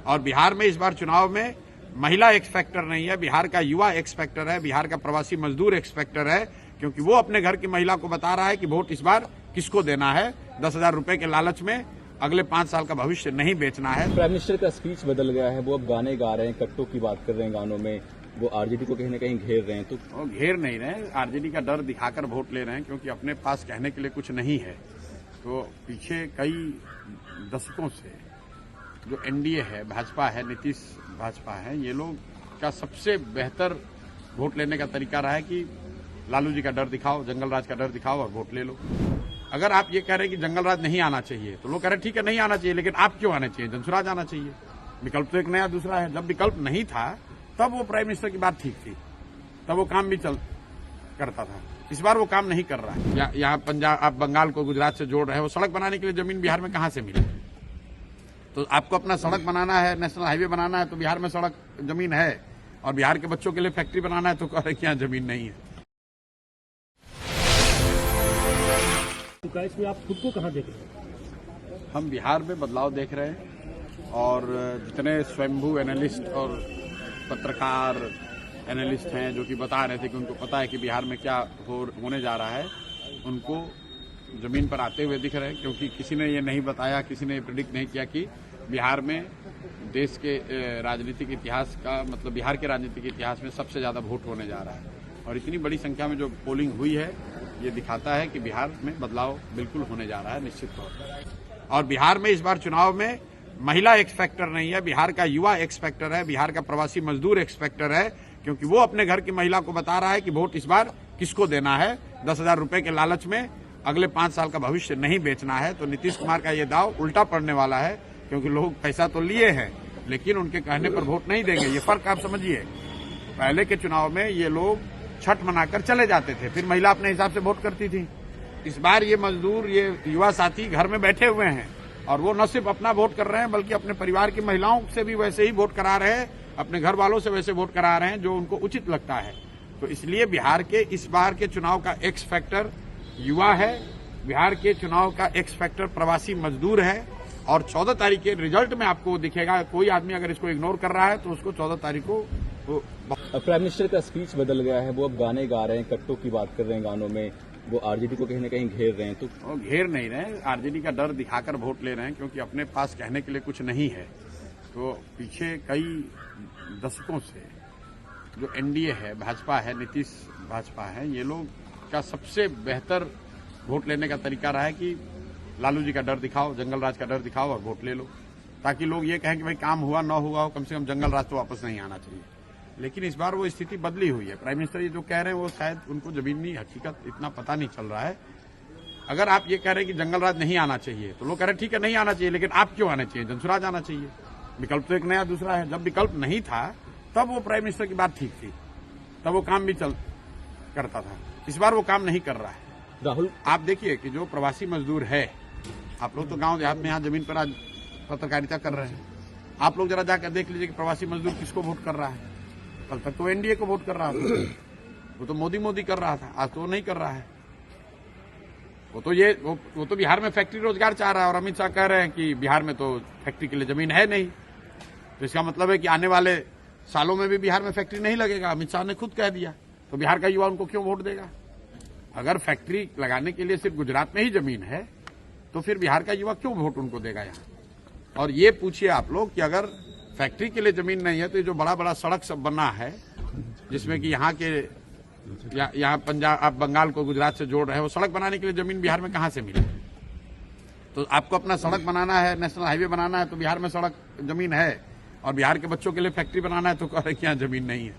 और बिहार में इस बार चुनाव में महिला एक्स फैक्टर नहीं है, बिहार का युवा एक्स फैक्टर है, बिहार का प्रवासी मजदूर एक्स फैक्टर है, क्योंकि वो अपने घर की महिला को बता रहा है कि वोट इस बार किसको देना है। 10,000 रुपए के लालच में अगले 5 साल का भविष्य नहीं बेचना है। प्राइम मिनिस्टर का स्पीच बदल गया है, वो अब गाने गा रहे हैं, कट्टों की बात कर रहे हैं गानों में, वो आरजेडी को कहीं न कहीं घेर रहे हैं। तो वो घेर नहीं रहे, आरजेडी का डर दिखाकर वोट ले रहे हैं, क्योंकि अपने पास कहने के लिए कुछ नहीं है। तो पीछे कई दशकों से जो एनडीए है, भाजपा है, नीतीश भाजपा है, ये लोग का सबसे बेहतर वोट लेने का तरीका रहा है कि लालू जी का डर दिखाओ, जंगल राज का डर दिखाओ और वोट ले लो। अगर आप ये कह रहे हैं कि जंगल राज नहीं आना चाहिए, तो लोग कह रहे हैं ठीक है नहीं आना चाहिए, लेकिन आप क्यों आना चाहिए, जनसुराज आना चाहिए। विकल्प तो एक नया दूसरा है। जब विकल्प नहीं था तब वो प्राइम मिनिस्टर की बात ठीक थी, तब वो काम भी करता था। इस बार वो काम नहीं कर रहा है। यहाँ पंजाब, आप बंगाल को गुजरात से जोड़ रहे हो, सड़क बनाने के लिए जमीन बिहार में कहाँ से मिले। तो आपको अपना सड़क बनाना है, नेशनल हाईवे बनाना है, तो बिहार में सड़क जमीन है, और बिहार के बच्चों के लिए फैक्ट्री बनाना है तो कह रहे कि यहाँ जमीन नहीं है। इसमें आप खुद को कहाँ देख रहे हैं? हम बिहार में बदलाव देख रहे हैं, और जितने स्वयंभू एनालिस्ट और पत्रकार एनालिस्ट हैं जो कि बता रहे थे कि उनको पता है कि बिहार में क्या होने जा रहा है, उनको जमीन पर आते हुए दिख रहे हैं। क्योंकि किसी ने ये नहीं बताया, किसी ने प्रेडिक्ट नहीं किया कि बिहार में देश के राजनीतिक इतिहास का, मतलब बिहार के राजनीतिक इतिहास में सबसे ज्यादा वोट होने जा रहा है। और इतनी बड़ी संख्या में जो पोलिंग हुई है, ये दिखाता है कि बिहार में बदलाव बिल्कुल होने जा रहा है निश्चित तौर पर। और बिहार में इस बार चुनाव में महिला एक्स फैक्टर नहीं है, बिहार का युवा एक्स फैक्टर है, बिहार का प्रवासी मजदूर एक्स फैक्टर है, क्योंकि वो अपने घर की महिला को बता रहा है कि वोट इस बार किसको देना है। 10,000 रुपए के लालच में अगले 5 साल का भविष्य नहीं बेचना है। तो नीतीश कुमार का ये दाव उल्टा पड़ने वाला है, क्योंकि लोग पैसा तो लिए हैं लेकिन उनके कहने पर वोट नहीं देंगे। ये फर्क आप समझिए। पहले के चुनाव में ये लोग छठ मनाकर चले जाते थे, फिर महिला अपने हिसाब से वोट करती थी। इस बार ये मजदूर, ये युवा साथी घर में बैठे हुए हैं, और वो न सिर्फ अपना वोट कर रहे हैं बल्कि अपने परिवार की महिलाओं से भी वैसे ही वोट करा रहे हैं, अपने घर वालों से वैसे वोट करा रहे हैं जो उनको उचित लगता है। तो इसलिए बिहार के इस बार के चुनाव का एक्स फैक्टर युवा है, बिहार के चुनाव का एक्स फैक्टर प्रवासी मजदूर है। और 14 तारीख के रिजल्ट में आपको दिखेगा। कोई आदमी अगर इसको इग्नोर कर रहा है तो उसको 14 तारीख को प्राइम मिनिस्टर का स्पीच बदल गया है, वो अब गाने गा रहे हैं, कट्टों की बात कर रहे हैं गानों में, वो आरजेडी को कहीं न कहीं घेर रहे हैं। तो वो घेर नहीं रहे, आरजेडी का डर दिखाकर वोट ले रहे हैं, क्योंकि अपने पास कहने के लिए कुछ नहीं है। तो पीछे कई दशकों से जो एनडीए है, भाजपा है, नीतीश भाजपा है, ये लोग का सबसे बेहतर वोट लेने का तरीका रहा है कि लालू जी का डर दिखाओ, जंगल राज का डर दिखाओ और वोट ले लो, ताकि लोग ये कहें कि भाई काम हुआ ना हुआ हो, कम से कम जंगल राज तो वापस नहीं आना चाहिए। लेकिन इस बार वो स्थिति बदली हुई है। प्राइम मिनिस्टर ये जो कह रहे हैं वो शायद उनको जमीनी हकीकत इतना पता नहीं चल रहा है। अगर आप ये कह रहे हैं कि जंगल राज नहीं आना चाहिए, तो लोग कह रहे हैं ठीक है नहीं आना चाहिए, लेकिन आप क्यों आना चाहिए, जनसुराज आना चाहिए। विकल्प तो एक नया दूसरा है। जब विकल्प नहीं था तब वो प्राइम मिनिस्टर की बात ठीक थी, तब वो काम भी करता था। इस बार वो काम नहीं कर रहा है। राहुल, आप देखिए कि जो प्रवासी मजदूर है, आप लोग तो गांव देहात में यहाँ जमीन पर आज पत्रकारिता कर रहे हैं, आप लोग जरा जाकर देख लीजिए कि प्रवासी मजदूर किसको वोट कर रहा है। कल तक तो एनडीए को वोट कर रहा था, वो तो मोदी कर रहा था, आज तो वो नहीं कर रहा है। वो तो बिहार में फैक्ट्री रोजगार चाह रहा है, और अमित शाह कह रहे हैं कि बिहार में तो फैक्ट्री के लिए जमीन है नहीं। तो इसका मतलब है कि आने वाले सालों में भी बिहार में फैक्ट्री नहीं लगेगा। अमित शाह ने खुद कह दिया, तो बिहार का युवा उनको क्यों वोट देगा। अगर फैक्ट्री लगाने के लिए सिर्फ गुजरात में ही जमीन है तो फिर बिहार का युवा क्यों वोट उनको देगा यहाँ। और ये पूछिए आप लोग कि अगर फैक्ट्री के लिए जमीन नहीं है तो ये जो बड़ा बड़ा सड़क सब बना है, जिसमें कि यहाँ पंजाब, आप बंगाल को गुजरात से जोड़ रहे हो, सड़क बनाने के लिए जमीन बिहार में कहाँ से मिले। तो आपको अपना सड़क बनाना है, नेशनल हाईवे बनाना है, तो बिहार में सड़क जमीन है, और बिहार के बच्चों के लिए फैक्ट्री बनाना है तो कह रहे कि यहाँ जमीन नहीं है।